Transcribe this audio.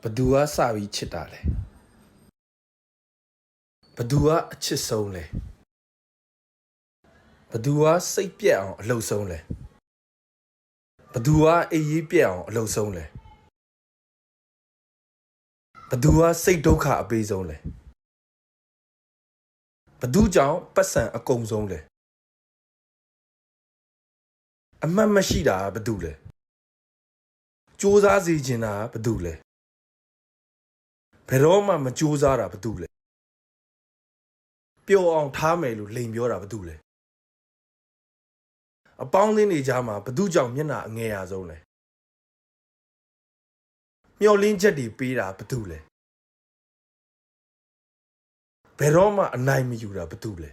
ဘသူကစပြီးချစ်တာလဲဘသူကအချစ်ဆုံးလဲဘသူကစိတ်ပြက်အောင်အလှုပ်ဆုံးလဲဘသူကအေးရေးပြက်အောင်အလှုပ်ဆုံးလဲဘသူကစိတ်ဒုက္ခအပေးဆုံးလဲဘသူကြောင့်ပတ်စံအကုန်ဆုံးလဲအမှတ်မရှိတာဘသူလဲစူးစမ်းစေချင်တာဘသူလဲဘယ်တော့မှမစူးစမ်းတာဘသူလဲပျော်အောင်ထားမယ်လို့လိန်ပြောတာဘသူလဲအပေါင်းအသင်းတွေကြားမှာဘသူကြောင့်မျက်နှာအငယ်ရဆုံးလဲမျောလင်းချက်တွေပေးတာဘသူလဲဘယ်တော့မှအနိုင်မယူတာဘသူလဲ